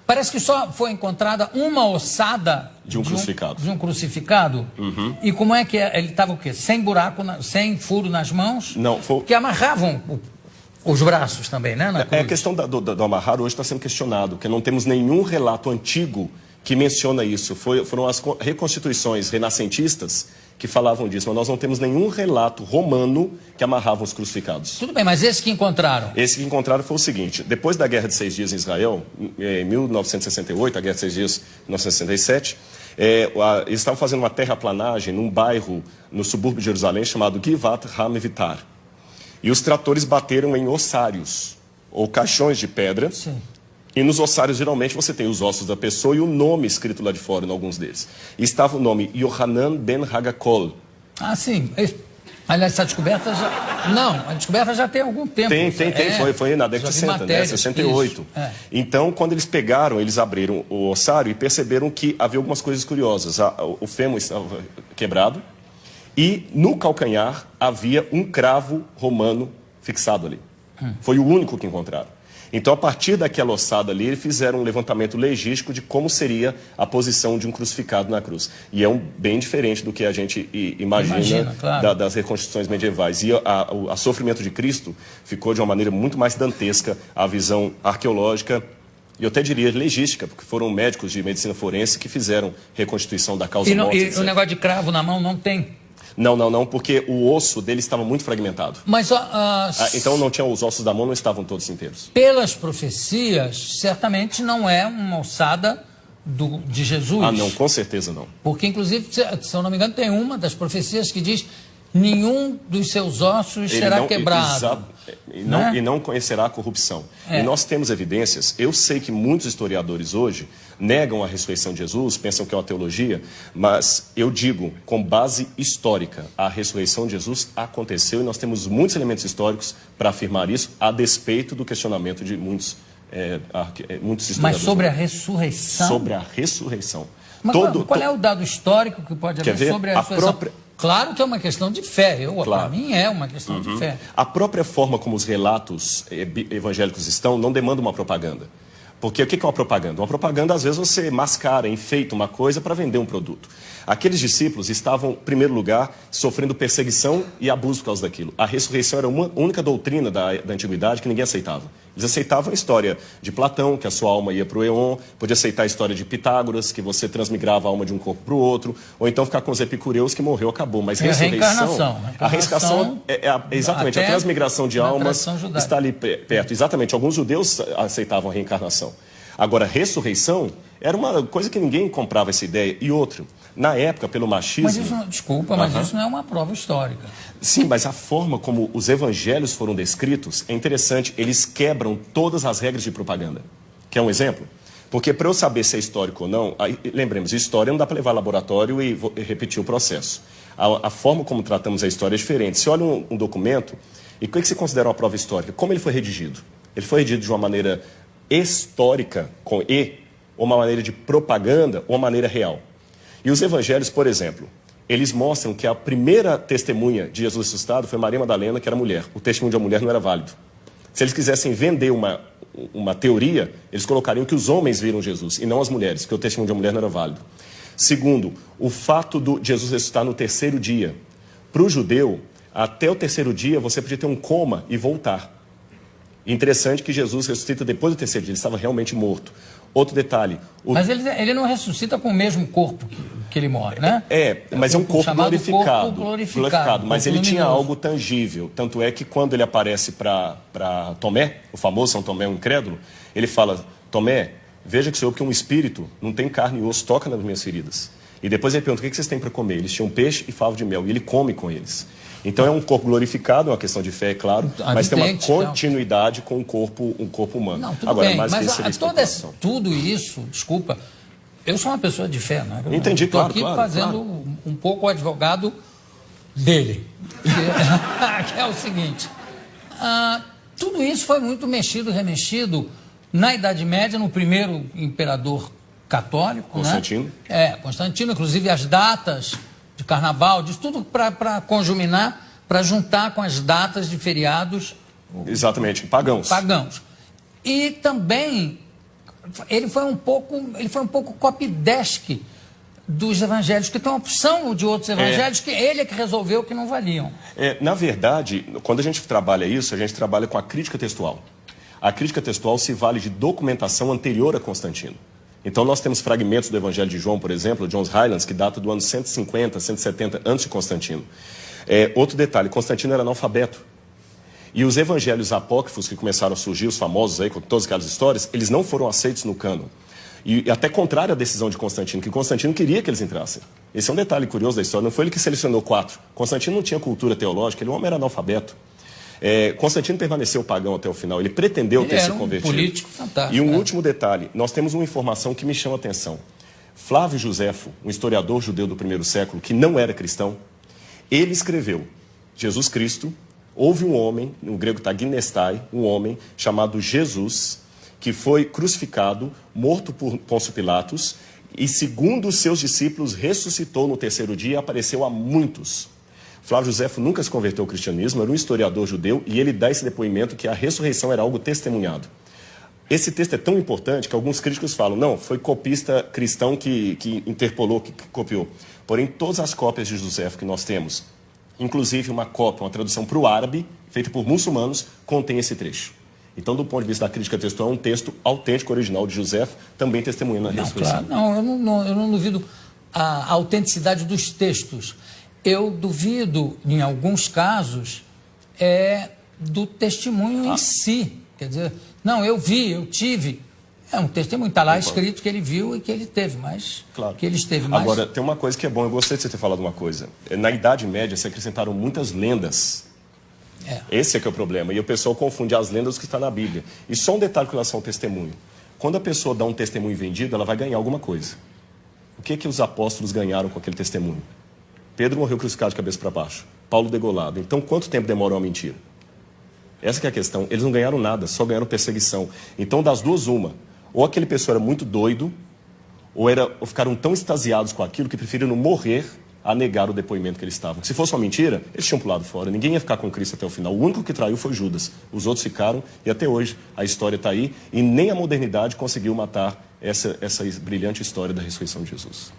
Parece que só foi encontrada uma ossada de um crucificado. De um crucificado. Uhum. E como é que é? Ele estava o quê? Sem buraco, sem furo nas mãos? Não, foi... Que amarravam os braços também, né? A questão do amarrar hoje está sendo questionado, porque não temos nenhum relato antigo que menciona isso. Foram as reconstituições renascentistas que falavam disso, mas nós não temos nenhum relato romano que amarrava os crucificados. Tudo bem, mas esse que encontraram? Esse que encontraram foi o seguinte: depois da Guerra de 6 Dias em Israel, em 1968, a Guerra de 6 Dias em 1967, eles estavam fazendo uma terraplanagem num bairro no subúrbio de Jerusalém chamado Givat HaMevitar. E os tratores bateram em ossários, ou caixões de pedra. Sim. E nos ossários, geralmente, você tem os ossos da pessoa e o nome escrito lá de fora em alguns deles. E estava o nome Yohanan ben Hagakol. Ah, sim. Aliás, essa descoberta já... Não, a descoberta já tem algum tempo. Tem. Foi na década de 60, né? 68. Então, quando eles pegaram, eles abriram o ossário e perceberam que havia algumas coisas curiosas. O fêmur estava quebrado e no calcanhar havia um cravo romano fixado ali. Foi o único que encontraram. Então, a partir daquela ossada ali, eles fizeram um levantamento legístico de como seria a posição de um crucificado na cruz. E é bem diferente do que a gente imagina claro. Das reconstruções medievais. E o sofrimento de Cristo ficou de uma maneira muito mais dantesca, a visão arqueológica e eu até diria legística, porque foram médicos de medicina forense que fizeram reconstituição da causa morte. E o negócio de cravo na mão não tem? Não, porque o osso dele estava muito fragmentado. Mas, então não tinha, os ossos da mão não estavam todos inteiros. Pelas profecias, certamente não é uma ossada de Jesus. Ah, não, com certeza não. Porque, inclusive, se eu não me engano, tem uma das profecias que diz: nenhum dos seus ossos será quebrado. E não conhecerá a corrupção. E nós temos evidências. Eu sei que muitos historiadores hoje negam a ressurreição de Jesus, pensam que é uma teologia, mas eu digo, com base histórica, a ressurreição de Jesus aconteceu e nós temos muitos elementos históricos para afirmar isso, a despeito do questionamento de muitos historiadores. Mas sobre a ressurreição? Sobre a ressurreição. Mas qual é o dado histórico que pode haver sobre a ressurreição? Claro que é uma questão de fé, para mim é uma questão de fé. A própria forma como os relatos evangélicos estão não demanda uma propaganda. Porque o que é uma propaganda? Uma propaganda, às vezes, você mascara, enfeita uma coisa para vender um produto. Aqueles discípulos estavam, em primeiro lugar, sofrendo perseguição e abuso por causa daquilo. A ressurreição era uma única doutrina da antiguidade que ninguém aceitava. Eles aceitavam a história de Platão, que a sua alma ia para o Éon, podia aceitar a história de Pitágoras, que você transmigrava a alma de um corpo para o outro, ou então ficar com os epicureus, que morreu, acabou. Mas ressurreição... A reencarnação exatamente, a transmigração de almas está ali perto. Exatamente, alguns judeus aceitavam a reencarnação. Agora, ressurreição era uma coisa que ninguém comprava essa ideia. E outra, na época, pelo machismo... Mas isso, desculpa, mas isso não é uma prova histórica. Sim, mas a forma como os evangelhos foram descritos é interessante. Eles quebram todas as regras de propaganda. Quer um exemplo? Porque para eu saber se é histórico ou não, lembremos, história não dá para levar ao laboratório e repetir o processo. A forma como tratamos a história é diferente. Se olha um documento, e o que você considera uma prova histórica? Como ele foi redigido? Ele foi redigido de uma maneira histórica, com E, ou uma maneira de propaganda, ou uma maneira real. E os evangelhos, por exemplo, eles mostram que a primeira testemunha de Jesus ressuscitado foi Maria Madalena, que era mulher. O testemunho de uma mulher não era válido. Se eles quisessem vender uma teoria, eles colocariam que os homens viram Jesus, e não as mulheres, porque o testemunho de uma mulher não era válido. Segundo, o fato de Jesus ressuscitar no terceiro dia. Para o judeu, até o terceiro dia, você podia ter um coma e voltar. Interessante que Jesus ressuscita depois do terceiro dia, ele estava realmente morto. Outro detalhe... Mas ele não ressuscita com o mesmo corpo que ele morre, né? Mas é um corpo glorificado. Mas ele tinha luminoso. Algo tangível. Tanto é que quando ele aparece para Tomé, o famoso São Tomé, o incrédulo, ele fala: Tomé, veja que sou eu, que um espírito não tem carne e osso, toca nas minhas feridas. E depois ele pergunta: o que vocês têm para comer? Eles tinham peixe e favo de mel, e ele come com eles. Então é um corpo glorificado, é uma questão de fé, é claro, mas tem uma continuidade com um corpo humano. Não, tudo bem, mas tudo isso, desculpa, eu sou uma pessoa de fé, né? Entendi, claro, estou aqui fazendo um pouco o advogado dele, que é o seguinte, tudo isso foi muito mexido, remexido na Idade Média, no primeiro imperador católico, Constantino. né? Constantino, inclusive as datas de carnaval, disso tudo para conjuminar, para juntar com as datas de feriados. Exatamente, pagãos. E também ele foi um pouco copydesk dos evangelhos, que tem uma opção de outros evangelhos que ele é que resolveu que não valiam. Na verdade, quando a gente trabalha isso, a gente trabalha com a crítica textual. A crítica textual se vale de documentação anterior a Constantino. Então nós temos fragmentos do Evangelho de João, por exemplo, John's Highlands, que data do ano 150, 170 antes de Constantino. Outro detalhe, Constantino era analfabeto. E os evangelhos apócrifos que começaram a surgir, os famosos aí, com todas aquelas histórias, eles não foram aceitos no cânon. E até contrário à decisão de Constantino, que Constantino queria que eles entrassem. Esse é um detalhe curioso da história, não foi ele que selecionou 4. Constantino não tinha cultura teológica, ele, o homem era analfabeto. Constantino permaneceu pagão até o final, ele pretendeu ter se convertido. Um político fantástico. E um último detalhe, nós temos uma informação que me chama a atenção. Flávio Josefo, um historiador judeu do primeiro século, que não era cristão, ele escreveu, Jesus Cristo, houve um homem, no grego está ginestai, um homem chamado Jesus, que foi crucificado, morto por Pôncio Pilatos, e segundo os seus discípulos, ressuscitou no 3º dia e apareceu a muitos. Flávio Josefo nunca se converteu ao cristianismo, era um historiador judeu, e ele dá esse depoimento que a ressurreição era algo testemunhado. Esse texto é tão importante que alguns críticos falam, não, foi copista cristão que interpolou, que copiou. Porém, todas as cópias de Josefo que nós temos, inclusive uma cópia, uma tradução para o árabe, feita por muçulmanos, contém esse trecho. Então, do ponto de vista da crítica textual, é um texto autêntico, original de Josefo, também testemunhando a ressurreição. Claro, eu não duvido a autenticidade dos textos. Eu duvido, em alguns casos, do testemunho em si. Quer dizer, não, eu vi, eu tive. É um testemunho, está lá escrito que ele viu e que ele teve, mas claro. Que ele esteve mais... Agora, tem uma coisa que é bom, eu gostei de você ter falado uma coisa. Na Idade Média, se acrescentaram muitas lendas. Esse é que é o problema. E o pessoal confunde as lendas com o que está na Bíblia. E só um detalhe com relação ao testemunho. Quando a pessoa dá um testemunho vendido, ela vai ganhar alguma coisa. O que os apóstolos ganharam com aquele testemunho? Pedro morreu crucificado de cabeça para baixo. Paulo degolado. Então, quanto tempo demora uma mentira? Essa que é a questão. Eles não ganharam nada, só ganharam perseguição. Então, das duas, uma. Ou aquele pessoa era muito doido, ou ficaram tão extasiados com aquilo que preferiram morrer a negar o depoimento que eles estavam. Se fosse uma mentira, eles tinham pulado fora. Ninguém ia ficar com Cristo até o final. O único que traiu foi Judas. Os outros ficaram, e até hoje a história está aí, e nem a modernidade conseguiu matar essa brilhante história da ressurreição de Jesus.